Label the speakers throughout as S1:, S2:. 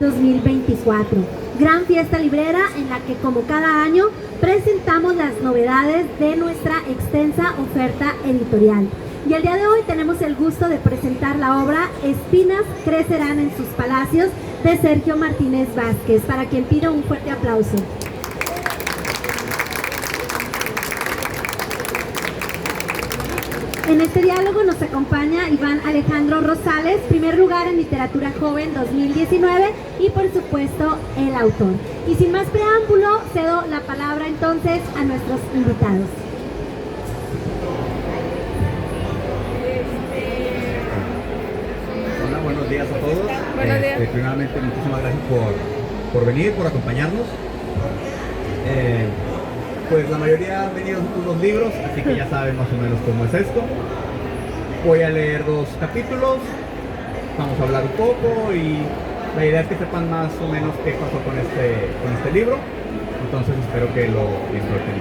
S1: 2024. Gran fiesta librera en la que, como cada año, presentamos las novedades de nuestra extensa oferta editorial. Y el día de hoy tenemos el gusto de presentar la obra Espinas crecerán en sus palacios, de Sergio Martínez Vázquez, para quien pido un fuerte aplauso. En este diálogo nos acompaña Iván Alejandro Rosales, primer lugar en Literatura Joven 2019 y por supuesto el autor. Y sin más preámbulo, cedo la palabra entonces a nuestros invitados.
S2: Hola, buenos días a todos.
S3: Buenos días.
S2: Primeramente, muchísimas gracias por venir, por acompañarnos. Pues la mayoría han venido unos libros, así que ya saben más o menos cómo es esto. Voy a leer 2 capítulos, vamos a hablar un poco y la idea es que sepan más o menos qué pasó con este libro. Entonces espero que lo disfruten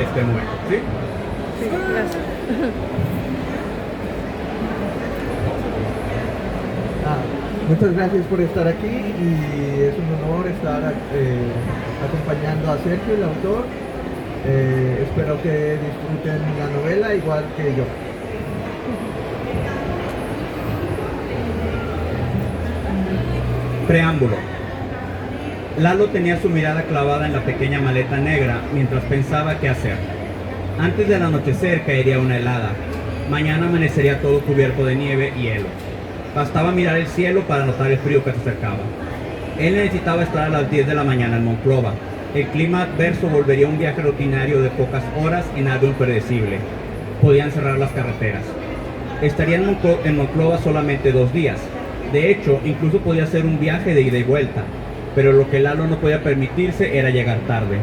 S2: este momento, ¿sí?
S3: Sí, gracias.
S4: Muchas gracias por estar aquí y es un honor estar acompañando a Sergio, el autor. Espero que disfruten la novela igual que yo.
S2: Preámbulo. Lalo tenía su mirada clavada en la pequeña maleta negra mientras pensaba qué hacer. Antes del anochecer caería una helada. Mañana amanecería todo cubierto de nieve y hielo. Bastaba mirar el cielo para notar el frío que se acercaba. Él necesitaba estar a las 10 de la mañana en Monclova. El clima adverso volvería un viaje rutinario de pocas horas en algo impredecible. Podían cerrar las carreteras. Estaría en Monclova solamente 2 días. De hecho, incluso podía ser un viaje de ida y vuelta. Pero lo que Lalo no podía permitirse era llegar tarde.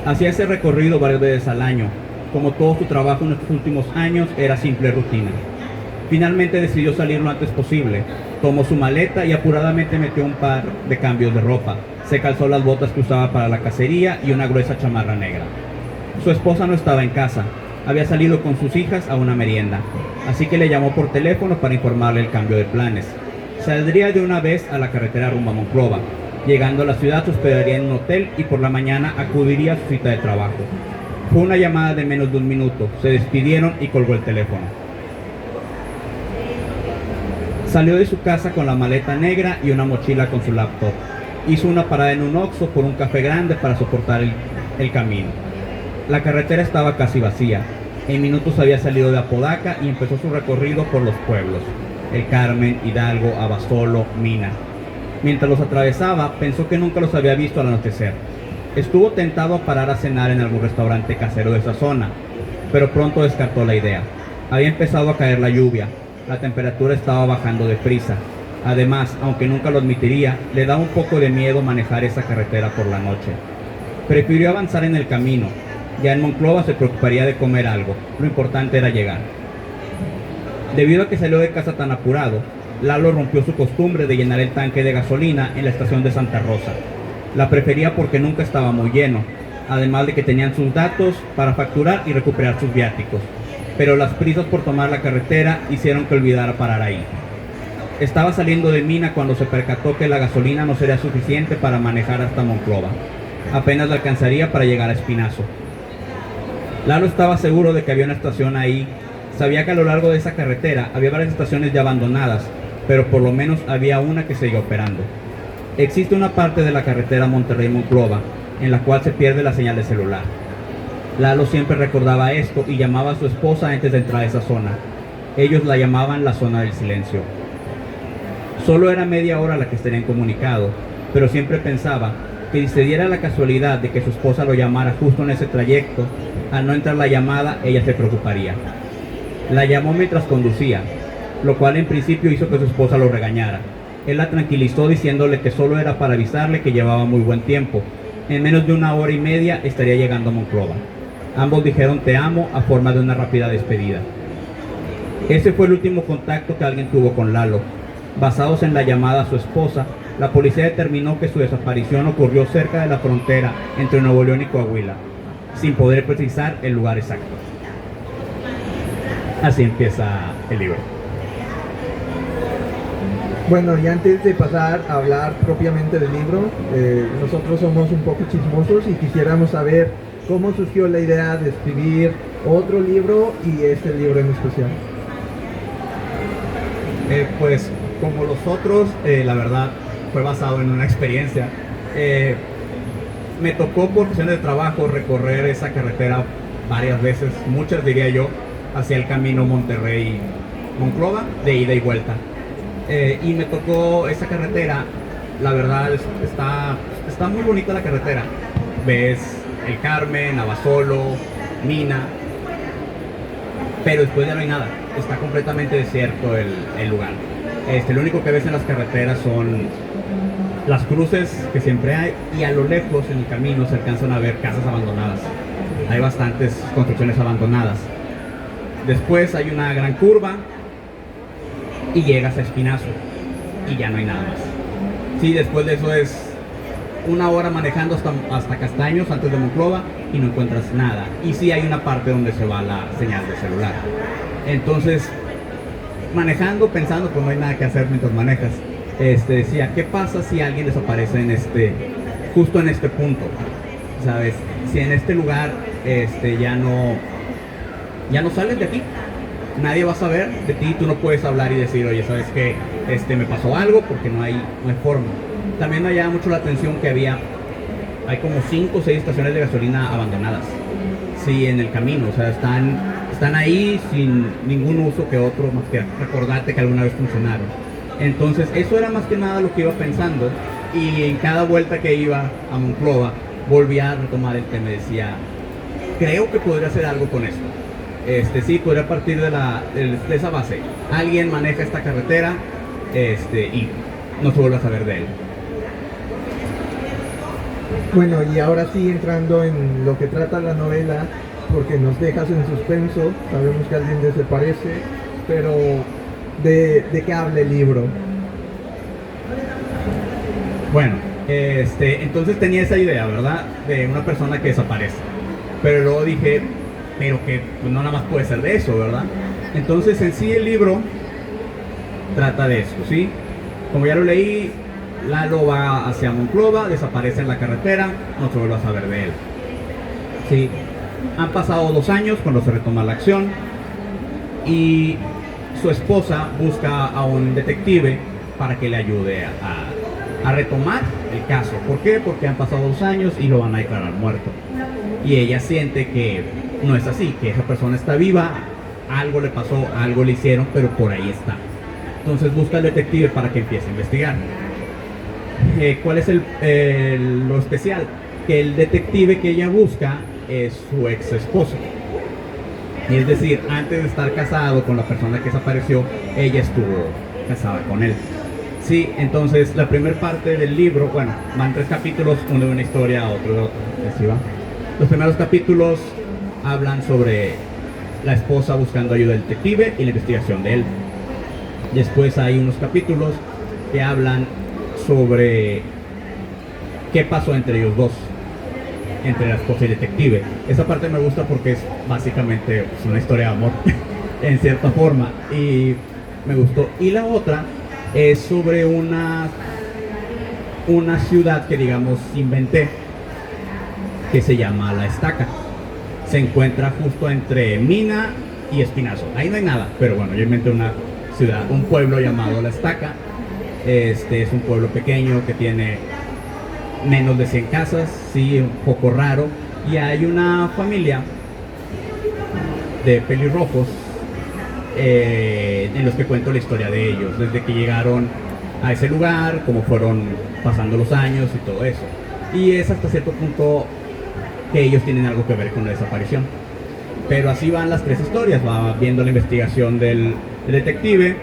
S2: Hacía ese recorrido varias veces al año. Como todo su trabajo en estos últimos años, era simple rutina. Finalmente decidió salir lo antes posible. Tomó su maleta y apuradamente metió un par de cambios de ropa. Se calzó las botas que usaba para la cacería y una gruesa chamarra negra. Su esposa no estaba en casa. Había salido con sus hijas a una merienda. Así que le llamó por teléfono para informarle el cambio de planes. Saldría de una vez a la carretera rumbo a Monclova. Llegando a la ciudad se hospedaría en un hotel y por la mañana acudiría a su cita de trabajo. Fue una llamada de menos de 1 minuto. Se despidieron y colgó el teléfono. Salió de su casa con la maleta negra y una mochila con su laptop. Hizo una parada en un Oxxo por un café grande para soportar el camino. La carretera estaba casi vacía. En minutos había salido de Apodaca y empezó su recorrido por los pueblos: El Carmen, Hidalgo, Abasolo, Mina. Mientras los atravesaba, pensó que nunca los había visto al anochecer. Estuvo tentado a parar a cenar en algún restaurante casero de esa zona, pero pronto descartó la idea. Había empezado a caer la lluvia. La temperatura estaba bajando deprisa. Además, aunque nunca lo admitiría, le daba un poco de miedo manejar esa carretera por la noche. Prefirió avanzar en el camino. Ya en Monclova se preocuparía de comer algo. Lo importante era llegar. Debido a que salió de casa tan apurado, Lalo rompió su costumbre de llenar el tanque de gasolina en la estación de Santa Rosa. La prefería porque nunca estaba muy lleno, además de que tenían sus datos para facturar y recuperar sus viáticos. Pero las prisas por tomar la carretera hicieron que olvidara parar ahí. Estaba saliendo de Mina cuando se percató que la gasolina no sería suficiente para manejar hasta Monclova. Apenas le alcanzaría para llegar a Espinazo. Lalo estaba seguro de que había una estación ahí. Sabía que a lo largo de esa carretera había varias estaciones ya abandonadas, pero por lo menos había una que seguía operando. Existe una parte de la carretera Monterrey-Monclova en la cual se pierde la señal de celular. Lalo siempre recordaba esto y llamaba a su esposa antes de entrar a esa zona. Ellos la llamaban la zona del silencio. Solo era media hora la que estarían comunicados, pero siempre pensaba que si se diera la casualidad de que su esposa lo llamara justo en ese trayecto, al no entrar la llamada, ella se preocuparía. La llamó mientras conducía, lo cual en principio hizo que su esposa lo regañara. Él la tranquilizó diciéndole que solo era para avisarle que llevaba muy buen tiempo. En menos de 1 hora y media estaría llegando a Monclova. Ambos dijeron te amo a forma de una rápida despedida. Ese fue el último contacto que alguien tuvo con Lalo. Basados en la llamada a su esposa, la policía determinó que su desaparición ocurrió cerca de la frontera entre Nuevo León y Coahuila, sin poder precisar el lugar exacto. Así empieza el libro.
S4: Bueno, y antes de pasar a hablar propiamente del libro, nosotros somos un poco chismosos y quisiéramos saber cómo surgió la idea de escribir otro libro y este libro en especial.
S2: Pues como los otros, la verdad fue basado en una experiencia. Me tocó por cuestiones de trabajo recorrer esa carretera varias veces, muchas diría yo, hacia el camino Monterrey-Monclova, de ida y vuelta. Y me tocó esa carretera, la verdad está muy bonita la carretera. Ves el Carmen, Abasolo, Mina, pero después ya no hay nada, está completamente desierto el lugar. Lo único que ves en las carreteras son las cruces que siempre hay, y a lo lejos en el camino se alcanzan a ver casas abandonadas. Hay bastantes construcciones abandonadas. Después hay una gran curva y llegas a Espinazo y ya no hay nada más. Sí, después de eso es una hora manejando hasta Castaños, antes de Monclova, y no encuentras nada. Y sí hay una parte donde se va la señal de celular. Entonces, manejando, pensando, pues no hay nada que hacer mientras manejas, decía, ¿qué pasa si alguien desaparece justo en este punto? ¿Sabes? Si en este lugar ya no sales de aquí, nadie va a saber de ti, tú no puedes hablar y decir, oye, ¿sabes qué? Me pasó algo, porque no hay forma. También me llama mucho la atención que hay como 5 o 6 estaciones de gasolina abandonadas, sí, en el camino, o sea, están ahí sin ningún uso que otro, más que recordarte que alguna vez funcionaron. Entonces, eso era más que nada lo que iba pensando, y en cada vuelta que iba a Monclova, volvía a retomar el tema, decía, creo que podría hacer algo con esto. Sí, podría partir de esa base. Alguien maneja esta carretera, y no se vuelve a saber de él.
S4: Bueno, y ahora sí, entrando en lo que trata la novela, porque nos dejas en suspenso, sabemos que alguien desaparece, pero ¿de qué habla el libro?
S2: Bueno, entonces tenía esa idea, ¿verdad? De una persona que desaparece. Pero luego dije, pero que pues, no nada más puede ser de eso, ¿verdad? Entonces en sí el libro trata de eso, ¿sí? Como ya lo leí, Lalo va hacia Monclova, desaparece en la carretera, no se vuelve a saber de él. Sí, han pasado 2 años cuando se retoma la acción, y su esposa busca a un detective para que le ayude a retomar el caso. ¿Por qué? Porque han pasado 2 años y lo van a declarar muerto. Y ella siente que no es así, que esa persona está viva, algo le pasó, algo le hicieron, pero por ahí está. Entonces busca al detective para que empiece a investigar. ¿Cuál es lo especial? Que el detective que ella busca es su ex esposo. Y es decir, antes de estar casado con la persona que desapareció, ella estuvo casada con él. Sí, entonces la primera parte del libro, bueno, van 3 capítulos, uno de una historia, otro de otra. Así va. Los primeros capítulos hablan sobre la esposa buscando ayuda del detective y la investigación de él. Después hay unos capítulos que hablan sobre qué pasó entre ellos dos, entre la esposa y el detective. Esa parte me gusta porque es básicamente una historia de amor, en cierta forma, y me gustó. Y la otra es sobre una ciudad que, digamos, inventé, que se llama La Estaca. Se encuentra justo entre Mina y Espinazo. Ahí no hay nada, pero bueno, yo inventé una ciudad, un pueblo llamado La Estaca. Es un pueblo pequeño que tiene menos de 100 casas, sí, un poco raro. Y hay una familia de pelirrojos en los que cuento la historia de ellos, desde que llegaron a ese lugar, cómo fueron pasando los años y todo eso. Y es hasta cierto punto que ellos tienen algo que ver con la desaparición. Pero así van las 3 historias, va viendo la investigación del detective,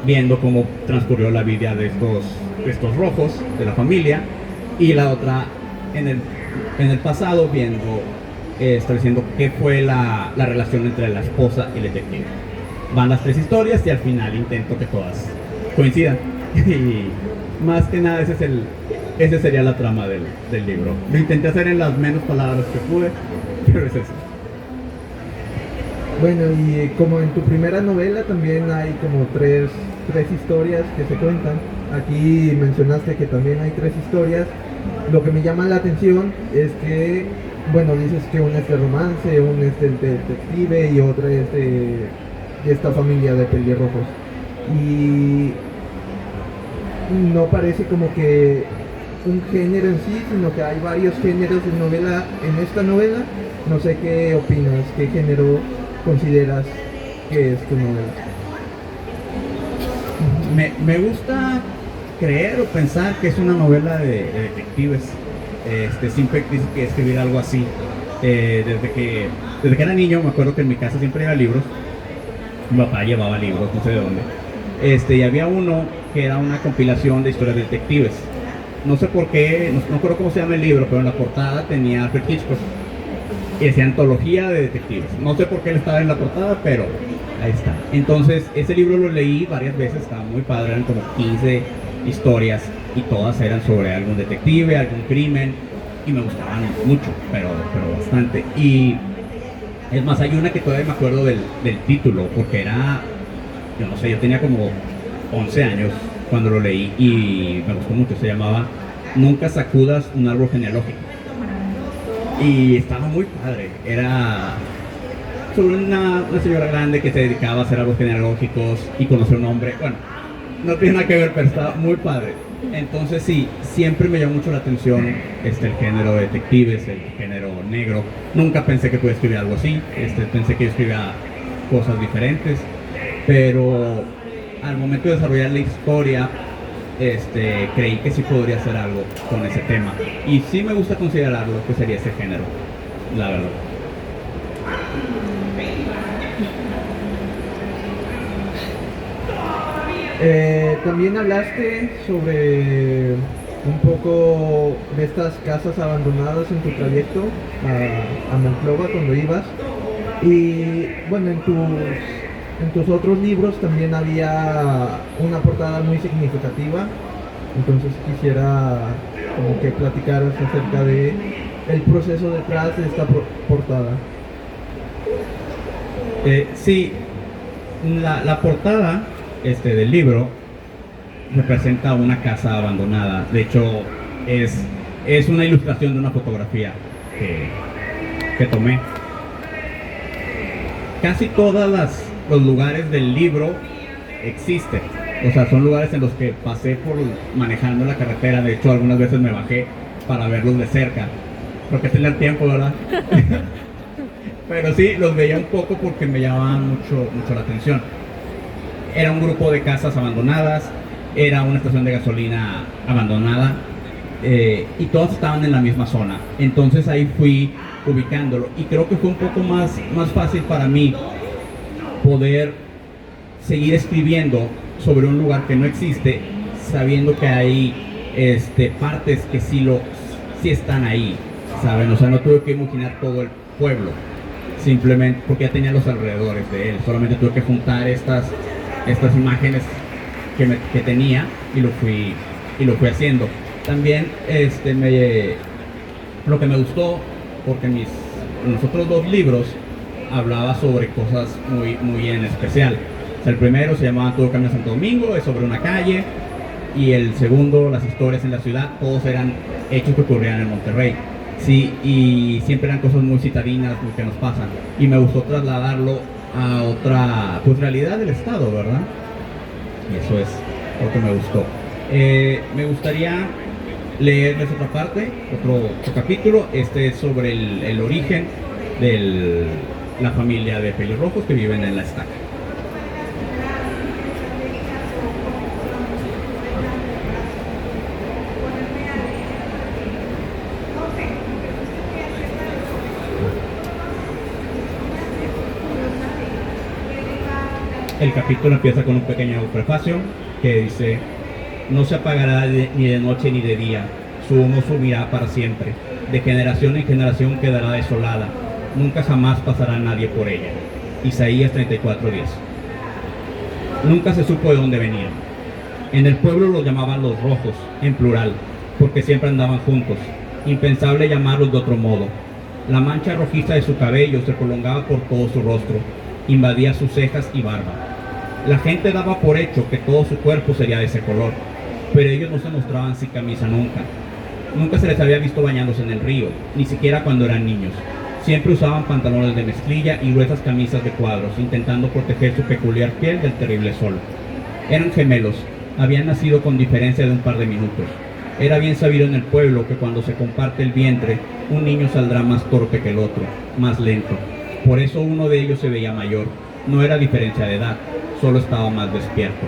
S2: viendo cómo transcurrió la vida de estos rojos, de la familia, y la otra en el pasado, viendo, estableciendo qué fue la relación entre la esposa y el detective. Van las 3 historias y al final intento que todas coincidan. Y más que nada ese sería la trama del libro. Lo intenté hacer en las menos palabras que pude, pero es eso.
S4: Bueno, y como en tu primera novela también hay como 3 tres historias que se cuentan. Aquí mencionaste que también hay tres historias. Lo que me llama la atención es que, bueno, dices que una es de romance, una es del detective y otra es de esta familia de pelirrojos. Y no parece como que un género en sí, sino que hay varios géneros de novela en esta novela. No sé qué opinas, qué género consideras que es tu novela.
S2: Me gusta creer o pensar que es una novela de detectives. Siempre quise que escribir algo así. Desde que era niño me acuerdo que en mi casa siempre había libros. Mi papá llevaba libros, no sé de dónde. Y había uno que era una compilación de historias de detectives. No sé por qué, no recuerdo cómo se llama el libro, pero en la portada tenía Alfred Hitchcock. Y decía antología de detectives. No sé por qué él estaba en la portada, pero ahí está. Entonces, ese libro lo leí varias veces, estaba muy padre, eran como 15 historias y todas eran sobre algún detective, algún crimen, y me gustaban mucho, pero bastante. Y es más, hay una que todavía me acuerdo del título, porque era, yo no sé, yo tenía como 11 años cuando lo leí y me gustó mucho. Se llamaba Nunca sacudas un árbol genealógico. Y estaba muy padre. Era sobre una señora grande que se dedicaba a hacer árboles genealógicos y conocer un hombre. Bueno, no tiene nada que ver, pero estaba muy padre. Entonces sí, siempre me llamó mucho la atención el género de detectives, el género negro. Nunca pensé que pudiera escribir algo así. Pensé que yo escribía cosas diferentes, pero al momento de desarrollar la historia, creí que sí podría hacer algo con ese tema. Y sí me gusta considerarlo que sería ese género, la verdad.
S4: También hablaste sobre un poco de estas casas abandonadas en tu trayecto a Monclova cuando ibas. Y bueno, en tus otros libros también había una portada muy significativa. Entonces quisiera como que platicaras acerca de el proceso detrás de esta portada.
S2: Sí, la portada del libro representa una casa abandonada. De hecho, es una ilustración de una fotografía que tomé. Casi todos los lugares del libro existen. O sea, son lugares en los que pasé por manejando la carretera. De hecho, algunas veces me bajé para verlos de cerca, porque tenía tiempo, ¿verdad? Pero sí, los veía un poco porque me llamaban mucho la atención. Era un grupo de casas abandonadas, era una estación de gasolina abandonada, y todas estaban en la misma zona. Entonces ahí fui ubicándolo, y creo que fue un poco más fácil para mí poder seguir escribiendo sobre un lugar que no existe, sabiendo que hay partes que sí están ahí, ¿saben? O sea, no tuve que imaginar todo el pueblo, simplemente porque ya tenía los alrededores de él. Solamente tuve que juntar estas imágenes que tenía y lo fui haciendo. También lo que me gustó, porque en los otros dos libros hablaba sobre cosas muy en especial. O sea, el primero se llamaba Todo Camino a Santo Domingo, es sobre una calle, y el segundo, las historias en la ciudad, todos eran hechos que ocurrían en Monterrey. Sí, y siempre eran cosas muy citadinas que nos pasan, y me gustó trasladarlo a otra realidad del estado, ¿verdad? Y eso es lo que me gustó. Me gustaría leerles otra parte, otro capítulo. Es sobre el origen de la familia de pelirrojos que viven en la estaca. El capítulo empieza con un pequeño prefacio que dice: no se apagará ni de noche ni de día, su humo subirá para siempre, de generación en generación quedará desolada, nunca jamás pasará nadie por ella. Isaías 34:10. Nunca se supo de dónde venían. En el pueblo los llamaban los rojos, en plural, porque siempre andaban juntos. Impensable llamarlos de otro modo. La mancha rojiza de su cabello se prolongaba por todo su rostro, invadía sus cejas y barba. La gente daba por hecho que todo su cuerpo sería de ese color, pero ellos no se mostraban sin camisa nunca. Nunca se les había visto bañándose en el río, ni siquiera cuando eran niños. Siempre usaban pantalones de mezclilla y gruesas camisas de cuadros, intentando proteger su peculiar piel del terrible sol. Eran gemelos, habían nacido con diferencia de un par de minutos. Era bien sabido en el pueblo que cuando se comparte el vientre, un niño saldrá más torpe que el otro, más lento. Por eso uno de ellos se veía mayor. No era diferencia de edad, solo estaba más despierto.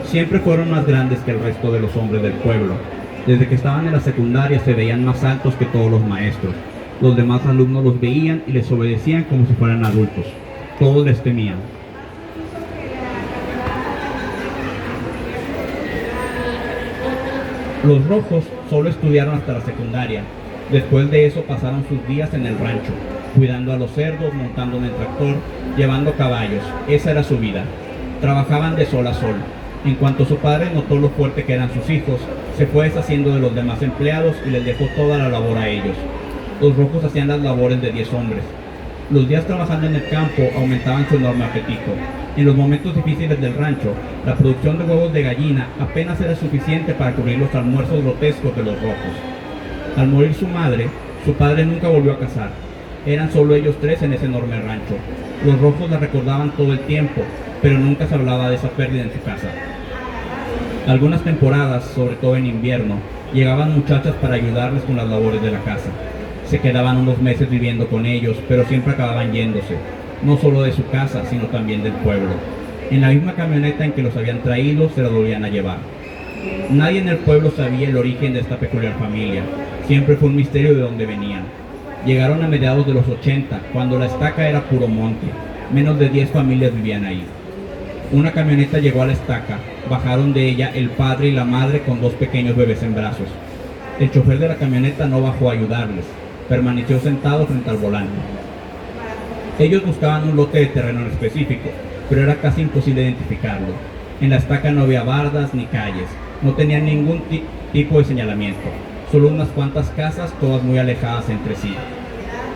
S2: Siempre fueron más grandes que el resto de los hombres del pueblo. Desde que estaban en la secundaria se veían más altos que todos los maestros. Los demás alumnos los veían y les obedecían como si fueran adultos. Todos les temían. Los rojos solo estudiaron hasta la secundaria. Después de eso pasaron sus días en el rancho, cuidando a los cerdos, montando en el tractor, llevando caballos. Esa era su vida. Trabajaban de sol a sol. En cuanto su padre notó lo fuerte que eran sus hijos, se fue deshaciendo de los demás empleados y les dejó toda la labor a ellos. Los rojos hacían las labores de 10 hombres. Los días trabajando en el campo aumentaban su enorme apetito. En los momentos difíciles del rancho, la producción de huevos de gallina apenas era suficiente para cubrir los almuerzos grotescos de los rojos. Al morir su madre, su padre nunca volvió a casar. Eran solo ellos tres en ese enorme rancho. Los rojos la recordaban todo el tiempo, pero nunca se hablaba de esa pérdida en su casa. Algunas temporadas, sobre todo en invierno, llegaban muchachas para ayudarles con las labores de la casa. Se quedaban unos meses viviendo con ellos, pero siempre acababan yéndose, no solo de su casa, sino también del pueblo. En la misma camioneta en que los habían traído, se la volvían a llevar. Nadie en el pueblo sabía el origen de esta peculiar familia. Siempre fue un misterio de dónde venían. Llegaron a mediados de los 80, cuando la estaca era puro monte. Menos de 10 familias vivían ahí. Una camioneta llegó a la estaca. Bajaron de ella el padre y la madre con 2 pequeños bebés en brazos. El chofer de la camioneta no bajó a ayudarles. Permaneció sentado frente al volante. Ellos buscaban un lote de terreno en específico, pero era casi imposible identificarlo. En la estaca no había bardas ni calles. No tenían ningún tipo de señalamiento. Solo unas cuantas casas, todas muy alejadas entre sí.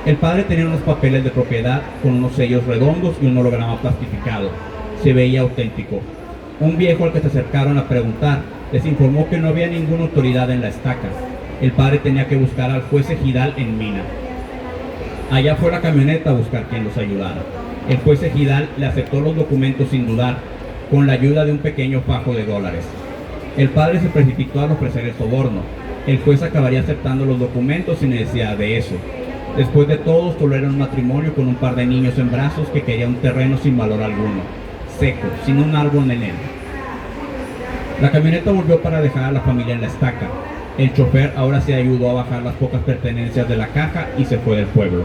S2: El padre tenía unos papeles de propiedad con unos sellos redondos y un holograma plastificado. Se veía auténtico. Un viejo al que se acercaron a preguntar les informó que no había ninguna autoridad en la estaca. El padre tenía que buscar al juez ejidal en Mina. Allá fue la camioneta a buscar quien los ayudara. El juez ejidal le aceptó los documentos sin dudar, con la ayuda de un pequeño fajo de dólares. El padre se precipitó al ofrecer el soborno. El juez acabaría aceptando los documentos sin necesidad de eso. Después de todo, solo era un matrimonio con un par de niños en brazos que quería un terreno sin valor alguno, seco, sin un árbol en él. La camioneta volvió para dejar a la familia en la estaca. El chofer ahora se ayudó a bajar las pocas pertenencias de la caja y se fue del pueblo.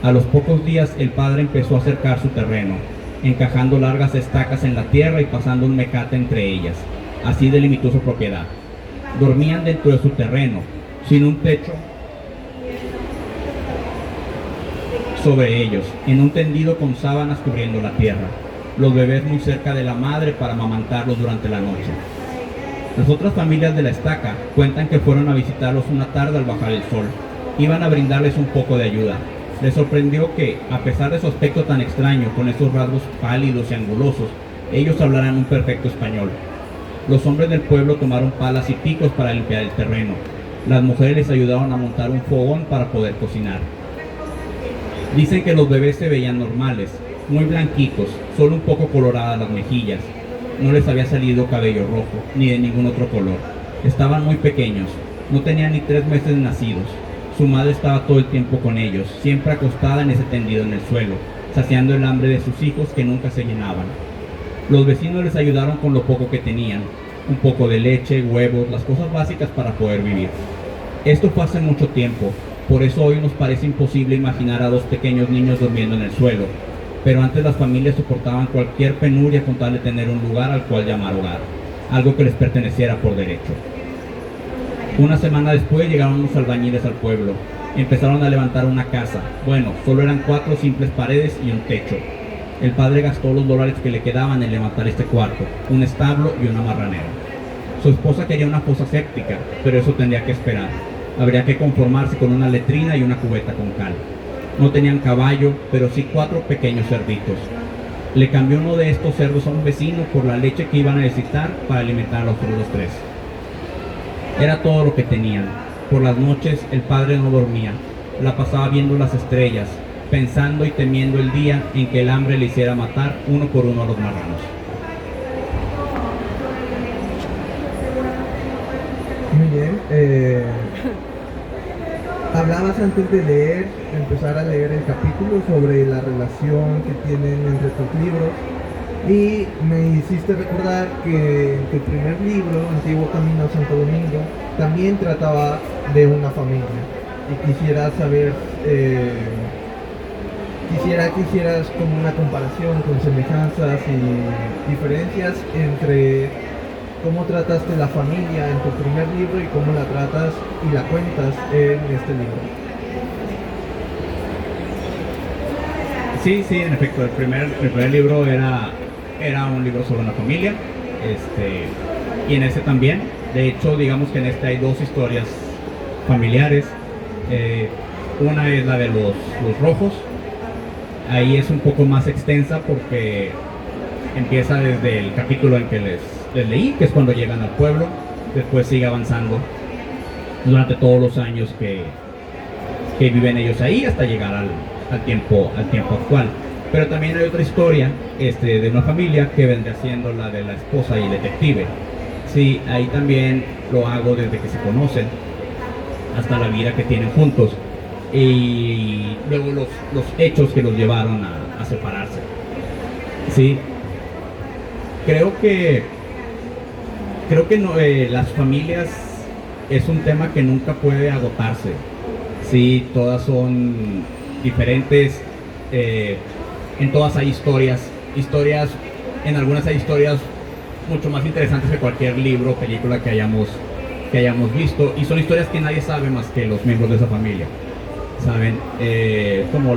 S2: A los pocos días el padre empezó a cercar su terreno, encajando largas estacas en la tierra y pasando un mecate entre ellas. Así delimitó su propiedad. Dormían dentro de su terreno, sin un techo sobre ellos, en un tendido con sábanas cubriendo la tierra. Los bebés muy cerca de la madre para amamantarlos durante la noche. Las otras familias de la estaca cuentan que fueron a visitarlos una tarde al bajar el sol. Iban a brindarles un poco de ayuda. Les sorprendió que, a pesar de su aspecto tan extraño, con esos rasgos pálidos y angulosos, ellos hablaran un perfecto español. Los hombres del pueblo tomaron palas y picos para limpiar el terreno. Las mujeres les ayudaron a montar un fogón para poder cocinar. Dicen que los bebés se veían normales, muy blanquitos, solo un poco coloradas las mejillas. No les había salido cabello rojo, ni de ningún otro color. Estaban muy pequeños, no tenían ni 3 meses nacidos. Su madre estaba todo el tiempo con ellos, siempre acostada en ese tendido en el suelo, saciando el hambre de sus hijos que nunca se llenaban. Los vecinos les ayudaron con lo poco que tenían, un poco de leche, huevos, las cosas básicas para poder vivir. Esto fue hace mucho tiempo, por eso hoy nos parece imposible imaginar a 2 pequeños niños durmiendo en el suelo. Pero antes las familias soportaban cualquier penuria con tal de tener un lugar al cual llamar hogar, algo que les perteneciera por derecho. Una semana después llegaron unos albañiles al pueblo. Empezaron a levantar una casa. Bueno, solo eran 4 simples paredes y un techo. El padre gastó los dólares que le quedaban en levantar este cuarto, un establo y una marranera. Su esposa quería una fosa séptica, pero eso tendría que esperar. Habría que conformarse con una letrina y una cubeta con cal. No tenían caballo, pero sí 4 pequeños cerditos. Le cambió uno de estos cerdos a un vecino por la leche que iban a necesitar para alimentar a los otros tres. Era todo lo que tenían. Por las noches el padre no dormía, la pasaba viendo las estrellas, pensando y temiendo el día en que el hambre le hiciera matar uno por uno a los marranos.
S4: Muy bien. Hablabas antes de empezar a leer el capítulo sobre la relación que tienen entre tus libros y me hiciste recordar que tu primer libro, Antiguo Camino a Santo Domingo, también trataba de una familia. Y quisiera saber, quisiera que hicieras como una comparación con semejanzas y diferencias entre cómo trataste la familia en tu primer libro y cómo la tratas y la cuentas en este libro.
S2: Sí, en efecto, el primer libro era un libro sobre una familia, y en este también. De hecho, digamos que en este hay dos historias familiares. Una es la de los rojos. Ahí es un poco más extensa porque empieza desde el capítulo en que les leí, que es cuando llegan al pueblo. Después sigue avanzando durante todos los años que viven ellos ahí hasta llegar al tiempo actual. Pero también hay otra historia de una familia que vendría siendo la de la esposa y el detective. Sí, ahí también lo hago desde que se conocen hasta la vida que tienen juntos y luego los hechos que los llevaron a separarse. Sí, creo que no, las familias es un tema que nunca puede agotarse. Sí, todas son diferentes, en todas hay historias, en algunas hay historias mucho más interesantes que cualquier libro o película que hayamos visto, y son historias que nadie sabe más que los miembros de esa familia, ¿saben? Como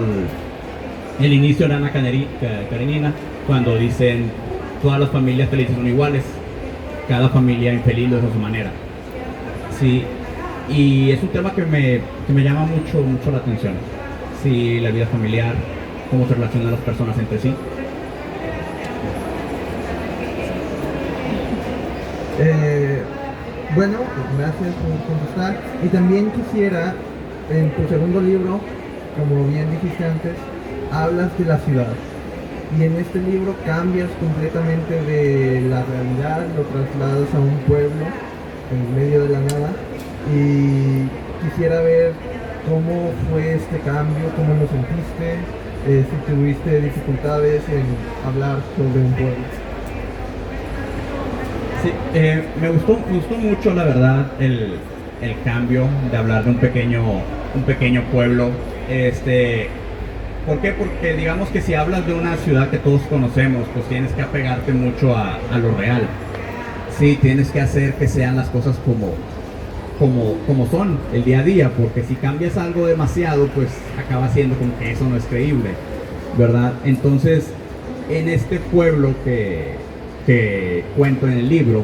S2: el inicio de Ana Karenina, cuando dicen todas las familias felices son iguales, cada familia infeliz lo es a su manera. Sí, y es un tema que me llama mucho la atención. Sí, la vida familiar, cómo se relacionan las personas entre sí.
S4: Bueno, gracias por contestar. Y también quisiera, en tu segundo libro, como bien dijiste antes, hablas de la ciudad. Y en este libro cambias completamente de la realidad, lo trasladas a un pueblo en medio de la nada. Y quisiera ver cómo fue este cambio, cómo lo sentiste, si tuviste dificultades en hablar sobre un pueblo.
S2: Sí, me gustó mucho, la verdad, el cambio de hablar de un pequeño pueblo. ¿Por qué? Porque digamos que si hablas de una ciudad que todos conocemos, pues tienes que apegarte mucho a lo real. Sí, tienes que hacer que sean las cosas como son el día a día, porque si cambias algo demasiado, pues acaba siendo como que eso no es creíble, ¿verdad? Entonces, en este pueblo que cuento en el libro,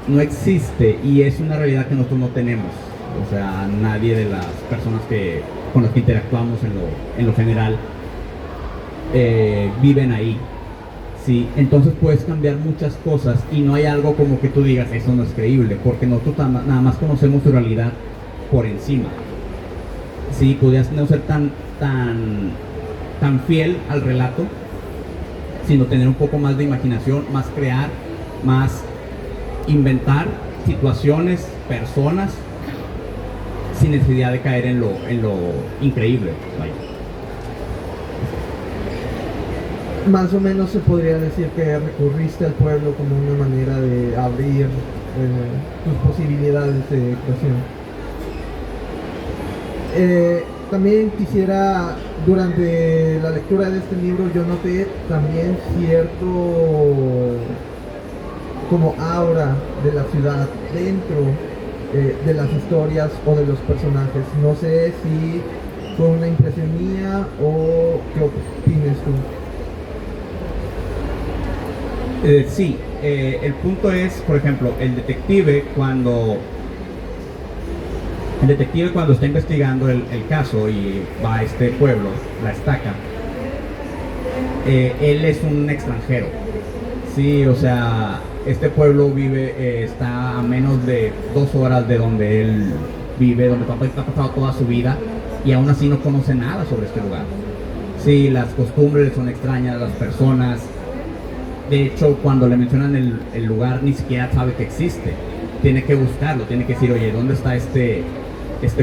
S2: no existe, y es una realidad que nosotros no tenemos. O sea, nadie de las personas con las que interactuamos en lo general viven ahí. Sí, entonces puedes cambiar muchas cosas y no hay algo como que tú digas eso no es creíble, porque nosotros nada más conocemos su realidad por encima. Sí, podrías no ser tan fiel al relato, sino tener un poco más de imaginación, más crear, más inventar situaciones, personas, sin necesidad de caer en lo increíble. Vaya.
S4: Más o menos se podría decir que recurriste al pueblo como una manera de abrir tus posibilidades de creación. También quisiera, durante la lectura de este libro, yo noté también cierto como aura de la ciudad dentro de las historias o de los personajes. No sé si fue una impresión mía o qué opinas tú.
S2: Sí, el punto es, por ejemplo, el detective cuando está investigando el caso y va a este pueblo, La Estaca, él es un extranjero. Sí, o sea, este pueblo está a menos de 2 horas de donde él vive, donde papá ha pasado toda su vida, y aún así no conoce nada sobre este lugar. Sí, las costumbres son extrañas, las personas. De hecho, cuando le mencionan el lugar, ni siquiera sabe que existe. Tiene que buscarlo, tiene que decir, oye, ¿dónde está este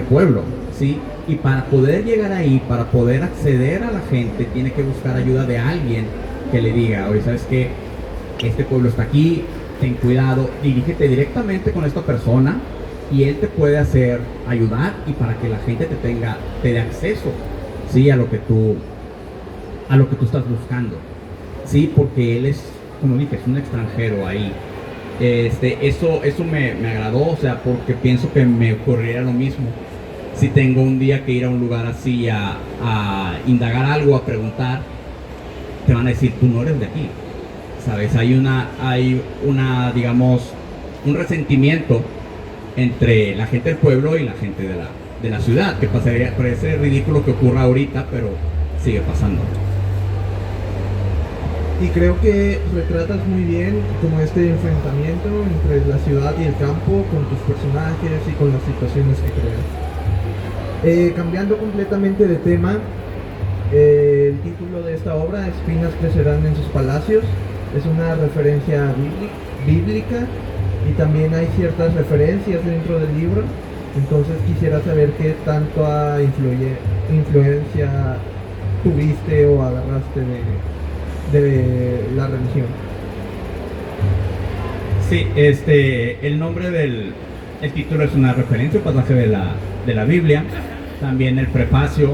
S2: pueblo? ¿Sí? Y para poder llegar ahí, para poder acceder a la gente, tiene que buscar ayuda de alguien que le diga, oye, ¿sabes qué? Este pueblo está aquí, ten cuidado, dirígete directamente con esta persona y él te puede ayudar, y para que la gente te dé acceso, ¿sí? a lo que tú estás buscando. Sí, porque él es, como dije, es un extranjero ahí. Eso me agradó, o sea, porque pienso que me ocurriera lo mismo. Si tengo un día que ir a un lugar así a indagar algo, a preguntar, te van a decir, tú no eres de aquí, ¿sabes? Hay una, digamos, un resentimiento entre la gente del pueblo y la gente de la ciudad, que parece ridículo que ocurra ahorita, pero sigue pasando.
S4: Y creo que retratas muy bien como este enfrentamiento entre la ciudad y el campo con tus personajes y con las situaciones que creas. Cambiando completamente de tema, el título de esta obra, Espinas crecerán en sus palacios, es una referencia bíblica, y también hay ciertas referencias dentro del libro. Entonces quisiera saber qué tanto influencia tuviste o agarraste de la religión.
S2: Sí, el nombre el título es una referencia, pasaje de la Biblia, también el prefacio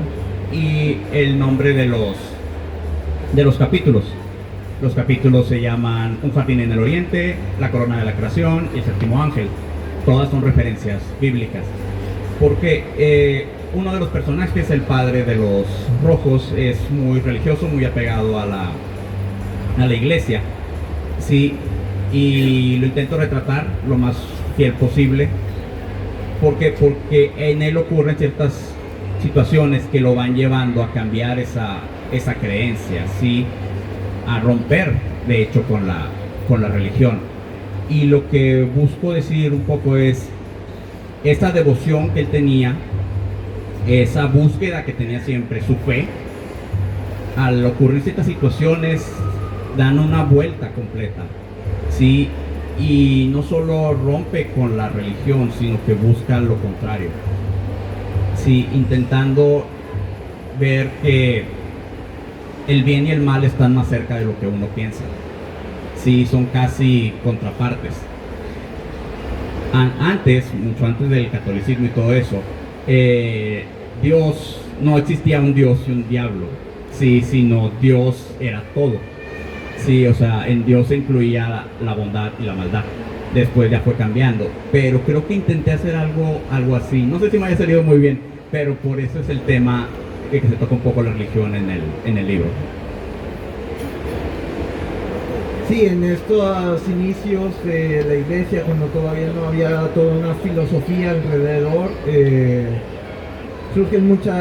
S2: y el nombre de los capítulos. Los capítulos se llaman Un jardín en el oriente, La corona de la creación y El séptimo ángel. Todas son referencias bíblicas. Porque uno de los personajes, el padre de los rojos, es muy religioso, muy apegado a la iglesia. Sí, y lo intento retratar lo más fiel posible. Porque en él ocurren ciertas situaciones que lo van llevando a cambiar esa creencia, ¿sí? A romper, de hecho, con la religión. Y lo que busco decir un poco es esa devoción que él tenía, esa búsqueda que tenía siempre, su fe. Al ocurrir ciertas situaciones, dan una vuelta completa, ¿sí? Y no solo rompe con la religión, sino que busca lo contrario, ¿sí? Intentando ver que el bien y el mal están más cerca de lo que uno piensa. Sí, son casi contrapartes. Mucho antes del catolicismo y todo eso, Dios, no existía un Dios y un diablo, sí, sino Dios era todo. Sí, o sea, en Dios se incluía la bondad y la maldad. Después ya fue cambiando, pero creo que intenté hacer algo así. No sé si me haya salido muy bien, pero por eso es el tema que se toca un poco la religión en el libro.
S4: Sí, en estos inicios de la iglesia, cuando todavía no había toda una filosofía alrededor, surgen muchos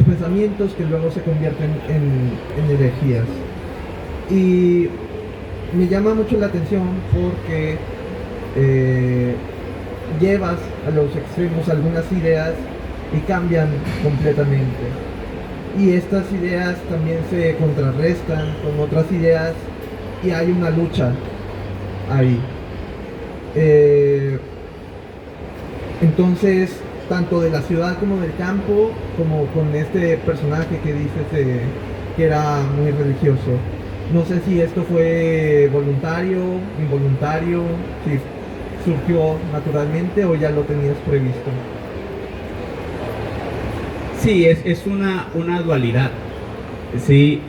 S4: pensamientos que luego se convierten en herejías. Y me llama mucho la atención porque llevas a los extremos algunas ideas y cambian completamente. Y estas ideas también se contrarrestan con otras ideas y hay una lucha ahí. Entonces, tanto de la ciudad como del campo, como con este personaje que dices que era muy religioso. No sé si esto fue voluntario, involuntario, si surgió naturalmente o ya lo tenías previsto.
S2: Sí, es una dualidad. Sí,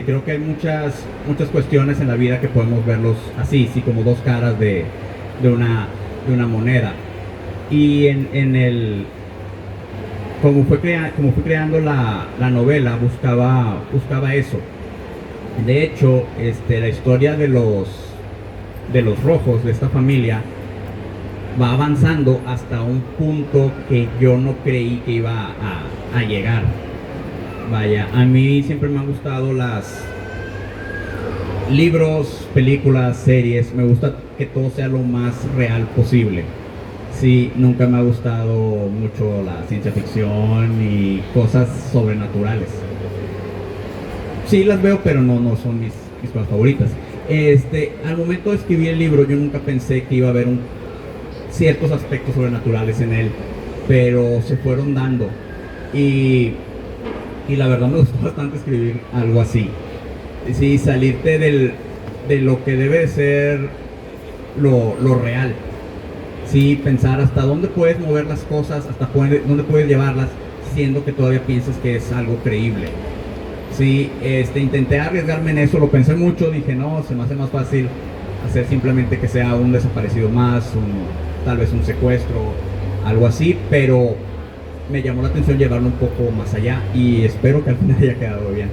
S2: creo que hay muchas cuestiones en la vida que podemos verlos así, sí, como dos caras de una moneda. Y como fui creando la novela, buscaba eso. De hecho, la historia de los rojos, de esta familia, va avanzando hasta un punto que yo no creí que iba a llegar. Vaya, a mí siempre me han gustado las libros, películas, series. Me gusta que todo sea lo más real posible. Sí, nunca me ha gustado mucho la ciencia ficción y cosas sobrenaturales. Sí las veo, pero no son mis cosas favoritas. Al momento de escribir el libro, yo nunca pensé que iba a haber ciertos aspectos sobrenaturales en él, pero se fueron dando. Y la verdad me gustó bastante escribir algo así. Sí, salirte de lo que debe de ser lo real. Sí, pensar hasta dónde puedes mover las cosas, hasta dónde puedes llevarlas, siendo que todavía piensas que es algo creíble. Sí, intenté arriesgarme en eso, lo pensé mucho, dije no, se me hace más fácil hacer simplemente que sea un desaparecido más, tal vez un secuestro, algo así, pero me llamó la atención llevarlo un poco más allá y espero que al final haya quedado bien.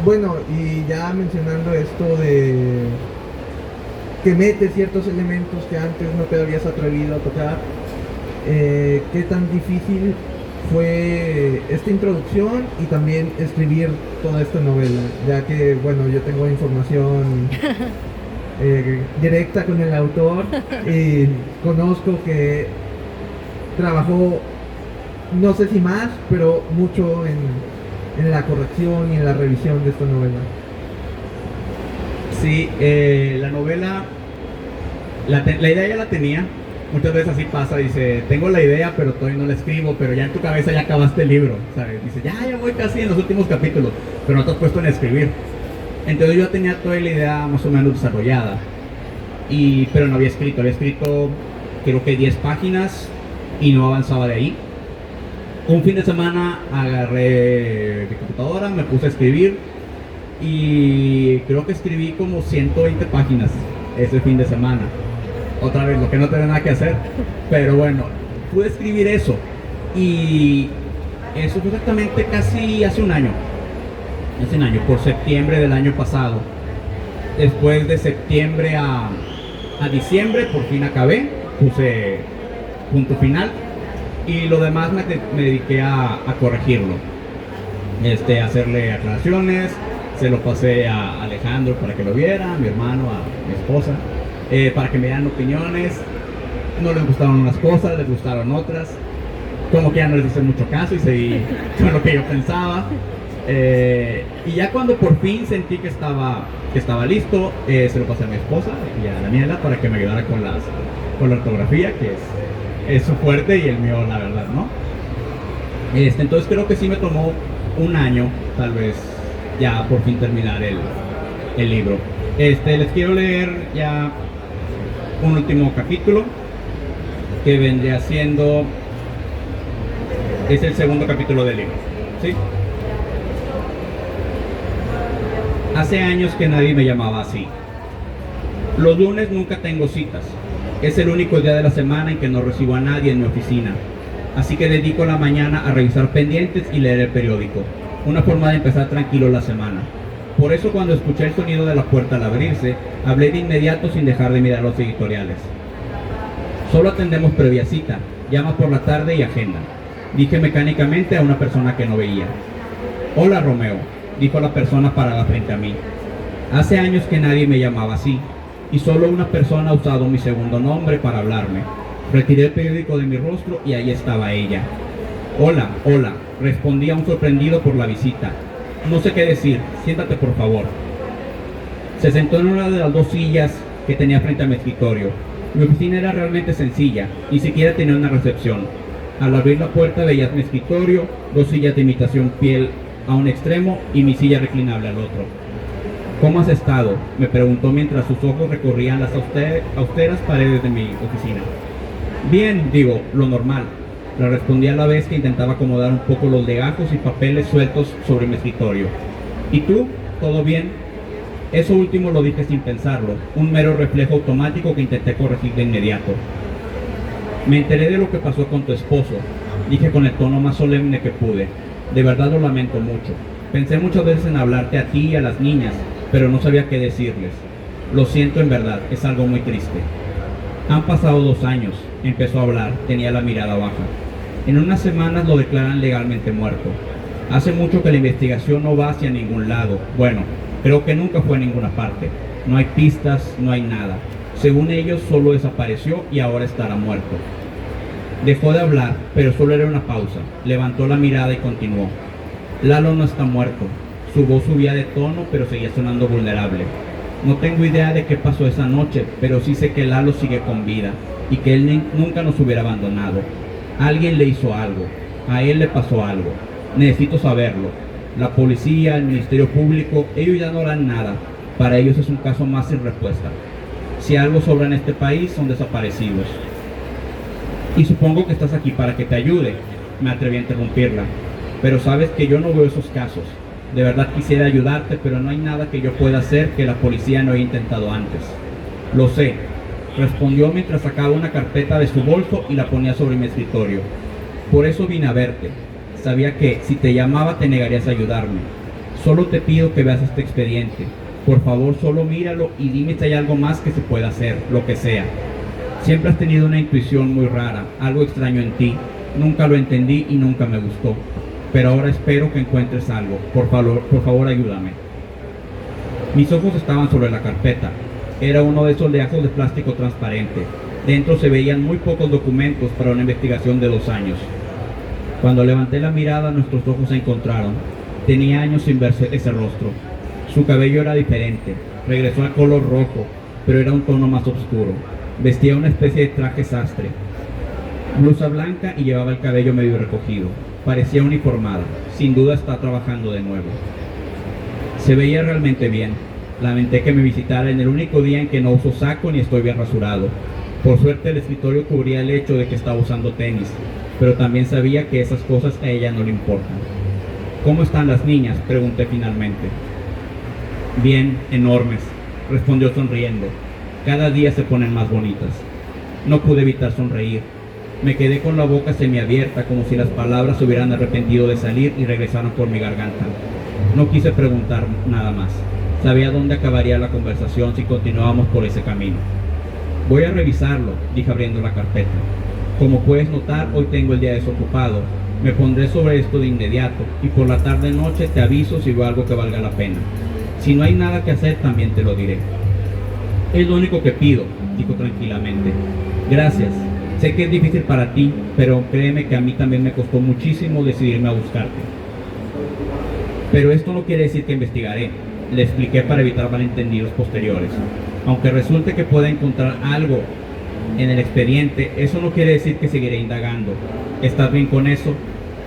S4: Bueno, y ya mencionando esto de que mete ciertos elementos que antes no te habías atrevido a tocar, ¿qué tan difícil fue esta introducción y también escribir toda esta novela? Ya que, bueno, yo tengo información directa con el autor y conozco que trabajó, no sé si más, pero mucho en la corrección y en la revisión de esta novela.
S2: Sí, la novela, la idea ya la tenía. Muchas veces así pasa, dice, tengo la idea pero todavía no la escribo, pero ya en tu cabeza ya acabaste el libro, ¿sabes? Dice, ya voy casi en los últimos capítulos, pero no te has puesto en escribir. Entonces yo tenía toda la idea más o menos desarrollada, pero no había escrito creo que 10 páginas y no avanzaba de ahí. Un fin de semana agarré mi computadora, me puse a escribir y creo que escribí como 120 páginas ese fin de semana. Otra vez, lo que no tenía nada que hacer, pero bueno, pude escribir eso y eso fue exactamente casi hace un año, por septiembre del año pasado. Después de septiembre a diciembre por fin acabé, puse punto final. Y lo demás me dediqué a corregirlo, a hacerle aclaraciones, se lo pasé a Alejandro para que lo viera, a mi hermano, a mi esposa, para que me dieran opiniones. No les gustaron unas cosas, les gustaron otras, como que ya no les hice mucho caso y seguí con lo que yo pensaba. Y ya cuando por fin sentí que estaba listo, se lo pasé a mi esposa y a Daniela para que me ayudara con la ortografía, que es su fuerte y el mío, la verdad, ¿no? Entonces creo que sí me tomó un año, tal vez, ya por fin terminar el libro. Les quiero leer ya un último capítulo, que vendría siendo, es el segundo capítulo del libro, ¿sí? Hace años que nadie me llamaba así. Los lunes nunca tengo citas. Es el único día de la semana en que no recibo a nadie en mi oficina. Así que dedico la mañana a revisar pendientes y leer el periódico. Una forma de empezar tranquilo la semana. Por eso cuando escuché el sonido de la puerta al abrirse, hablé de inmediato sin dejar de mirar los editoriales. Solo atendemos previa cita. Llama por la tarde y agenda. Dije mecánicamente a una persona que no veía. Hola Romeo, dijo la persona parada frente a mí. Hace años que nadie me llamaba así. Y solo una persona ha usado mi segundo nombre para hablarme. Retiré el periódico de mi rostro y ahí estaba ella. Hola, respondí aún sorprendido por la visita. No sé qué decir, siéntate por favor. Se sentó en una de las dos sillas que tenía frente a mi escritorio. Mi oficina era realmente sencilla, ni siquiera tenía una recepción. Al abrir la puerta veías mi escritorio, dos sillas de imitación piel a un extremo y mi silla reclinable al otro. ¿Cómo has estado?, me preguntó mientras sus ojos recorrían las austeras paredes de mi oficina. Bien, digo, lo normal. Le respondí a la vez que intentaba acomodar un poco los legajos y papeles sueltos sobre mi escritorio. ¿Y tú? ¿Todo bien? Eso último lo dije sin pensarlo, un mero reflejo automático que intenté corregir de inmediato. Me enteré de lo que pasó con tu esposo, dije con el tono más solemne que pude. De verdad lo lamento mucho. Pensé muchas veces en hablarte a ti y a las niñas, pero no sabía qué decirles. Lo siento en verdad, es algo muy triste. Han pasado 2 años, empezó a hablar, tenía la mirada baja. En unas semanas lo declaran legalmente muerto. Hace mucho que la investigación no va hacia ningún lado. Bueno, creo que nunca fue a ninguna parte. No hay pistas, no hay nada. Según ellos, solo desapareció y ahora estará muerto. Dejó de hablar, pero solo era una pausa. Levantó la mirada y continuó. Lalo no está muerto. Su voz subía de tono, pero seguía sonando vulnerable. No tengo idea de qué pasó esa noche, pero sí sé que Lalo sigue con vida y que él nunca nos hubiera abandonado. Alguien le hizo algo. A él le pasó algo. Necesito saberlo. La policía, el Ministerio Público, ellos ya no harán nada. Para ellos es un caso más sin respuesta. Si algo sobra en este país, son desaparecidos. Y supongo que estás aquí para que te ayude. Me atreví a interrumpirla. Pero sabes que yo no veo esos casos. De verdad quisiera ayudarte, pero no hay nada que yo pueda hacer que la policía no haya intentado antes. Lo sé, respondió mientras sacaba una carpeta de su bolso y la ponía sobre mi escritorio. Por eso vine a verte. Sabía que si te llamaba te negarías a ayudarme. Solo te pido que veas este expediente. Por favor, solo míralo y dime si hay algo más que se pueda hacer, lo que sea. Siempre has tenido una intuición muy rara, algo extraño en ti. Nunca lo entendí y nunca me gustó. Pero ahora espero que encuentres algo. Por favor, ayúdame. Mis ojos estaban sobre la carpeta. Era uno de esos lejos de plástico transparente. Dentro se veían muy pocos documentos para una investigación de 2 años. Cuando levanté la mirada, nuestros ojos se encontraron. Tenía años sin verse ese rostro. Su cabello era diferente. Regresó al color rojo, pero era un tono más oscuro. Vestía una especie de traje sastre. Blusa blanca y llevaba el cabello medio recogido. Parecía uniformada. Sin duda está trabajando de nuevo. Se veía realmente bien. Lamenté que me visitara en el único día en que no uso saco ni estoy bien rasurado. Por suerte el escritorio cubría el hecho de que estaba usando tenis, pero también sabía que esas cosas a ella no le importan. ¿Cómo están las niñas?, pregunté finalmente. Bien, enormes, respondió sonriendo. Cada día se ponen más bonitas. No pude evitar sonreír. Me quedé con la boca semiabierta, como si las palabras se hubieran arrepentido de salir y regresaran por mi garganta. No quise preguntar nada más. Sabía dónde acabaría la conversación si continuábamos por ese camino. Voy a revisarlo, dije abriendo la carpeta. Como puedes notar, hoy tengo el día desocupado. Me pondré sobre esto de inmediato y por la tarde-noche te aviso si veo algo que valga la pena. Si no hay nada que hacer, también te lo diré. Es lo único que pido, dijo tranquilamente. Gracias. Sé que es difícil para ti, pero créeme que a mí también me costó muchísimo decidirme a buscarte. Pero esto no quiere decir que investigaré, le expliqué para evitar malentendidos posteriores. Aunque resulte que pueda encontrar algo en el expediente, eso no quiere decir que seguiré indagando. ¿Estás bien con eso?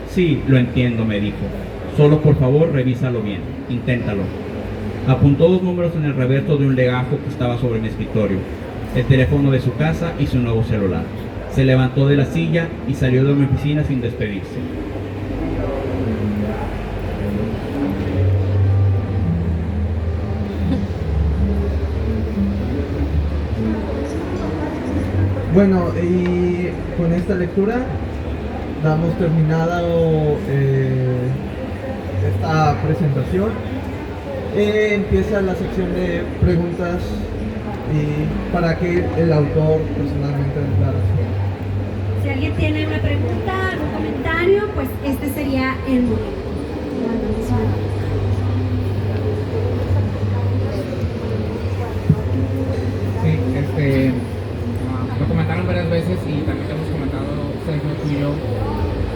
S2: Sí, lo entiendo, me dijo. Solo por favor revísalo bien, inténtalo. Apuntó 2 números en el reverso de un legajo que estaba sobre mi escritorio, el teléfono de su casa y su nuevo celular. Se levantó de la silla y salió de mi oficina sin despedirse.
S4: Bueno, y con esta lectura damos terminado esta presentación. Empieza la sección de preguntas y para que el autor personalmente la responda.
S1: Si alguien tiene una pregunta, algún comentario, pues este sería el momento.
S5: Sí, lo comentaron varias veces y también hemos comentado Sergio, tú y yo,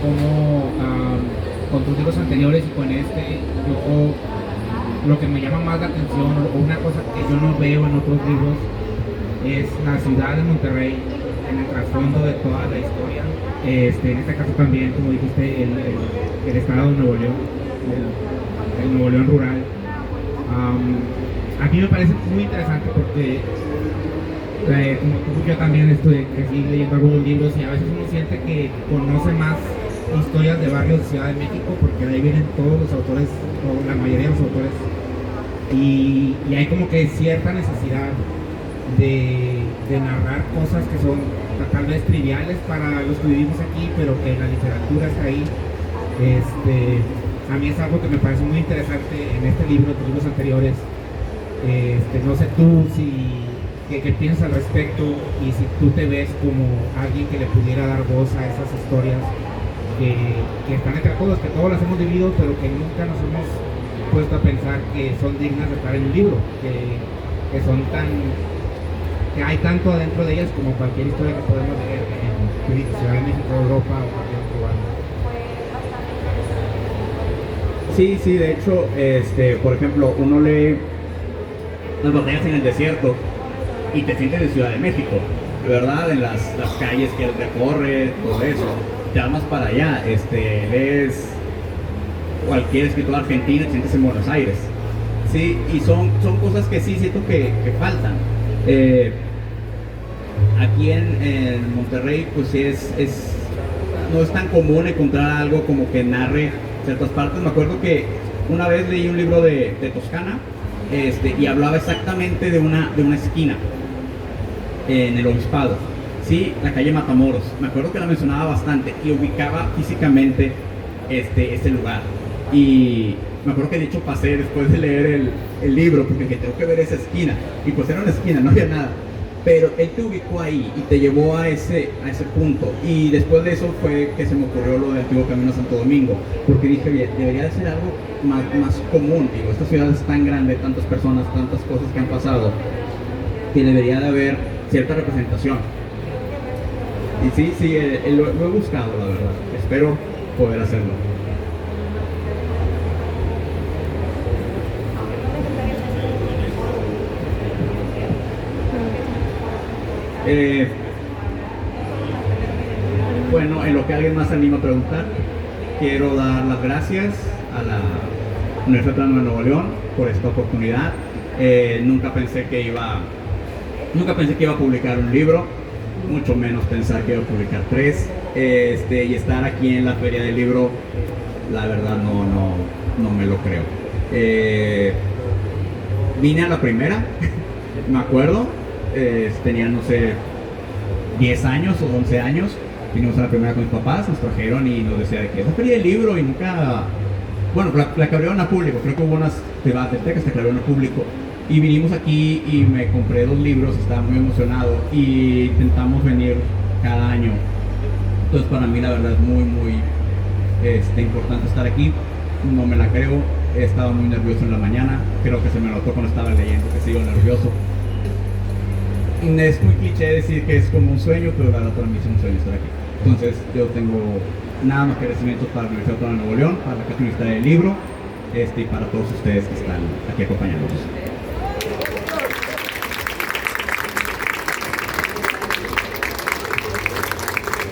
S5: como con tus libros anteriores y con este, lo que me llama más la atención, o una cosa que yo no veo en otros libros, es la ciudad de Monterrey, en el trasfondo de toda la historia. En este caso también, como dijiste, el estado de Nuevo León, el Nuevo León rural. A mí me parece muy interesante porque como tú, yo también crecí leyendo algunos libros y a veces uno siente que conoce más historias de barrios de Ciudad de México porque de ahí vienen todos los autores, o la mayoría de los autores, y hay como que cierta necesidad de narrar cosas que son tal vez triviales para los que vivimos aquí, pero que la literatura está ahí. A mí es algo que me parece muy interesante en este libro, en los libros anteriores, No sé tú qué piensas al respecto y si tú te ves como alguien que le pudiera dar voz a esas historias que están entre todos, que todos las hemos vivido, pero que nunca nos hemos puesto a pensar que son dignas de estar en un libro, que son que hay tanto adentro de ellas como cualquier historia que podemos leer en Ciudad de México, Europa o cualquier otro lugar.
S2: Sí, de hecho, por ejemplo, uno lee Las batallas en el desierto y te sientes en Ciudad de México, ¿verdad? En las calles que recorre, todo eso. Te vas para allá, lees cualquier escritor argentino y te sientes en Buenos Aires. Sí, y son cosas que sí siento que faltan. Aquí en Monterrey, pues sí no es tan común encontrar algo como que narre ciertas partes. Me acuerdo que una vez leí un libro de Toscana, y hablaba exactamente de una esquina en el obispado, sí, la calle Matamoros. Me acuerdo que la mencionaba bastante y ubicaba físicamente este lugar. Y me acuerdo que de hecho pasé después de leer el libro porque dije, tengo que ver esa esquina, y pues era una esquina, no había nada, pero él te ubicó ahí y te llevó a ese punto. Y después de eso fue que se me ocurrió lo del antiguo Camino a Santo Domingo, porque dije, bien, debería de ser algo más común. Digo, esta ciudad es tan grande, tantas personas, tantas cosas que han pasado, que debería de haber cierta representación. Y sí, lo he buscado, la verdad. Espero poder hacerlo. Bueno, en lo que alguien más se anima a preguntar, quiero dar las gracias a la Universidad Autónoma de Nuevo León por esta oportunidad. Nunca pensé que iba a publicar un libro, mucho menos pensar que iba a publicar 3. Y estar aquí en la Feria del Libro, la verdad no me lo creo. Vine a la primera, me acuerdo, tenía no sé 10 años o 11 años. Vinimos a la primera con mis papás, nos trajeron y nos decía de que es la Feria del Libro, y nunca, bueno, la que abrieron a público, creo que hubo unas bibliotecas que abrieron a público, y vinimos aquí y me compré 2 libros, estaba muy emocionado y intentamos venir cada año. Entonces para mí la verdad es muy importante estar aquí. No me la creo, he estado muy nervioso en la mañana, creo que se me notó cuando estaba leyendo que sigo nervioso. Es muy cliché decir que es como un sueño, pero la verdad para mí es un sueño estar aquí. Entonces yo tengo nada más que agradecimientos para la Universidad Autónoma de Nuevo León, para la Casa Universitaria del Libro, y para todos ustedes que están aquí acompañándonos.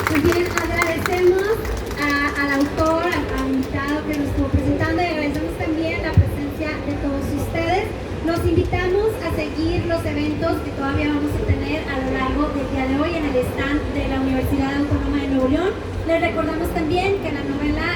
S1: Pues bien, agradecemos al autor, al invitado que nos estuvo presentando, y agradecemos también la presencia de todos ustedes. Los invitamos a seguir los eventos que todavía vamos a tener a lo largo del día de hoy en el stand de la Universidad Autónoma de Nuevo León. Les recordamos también que la novela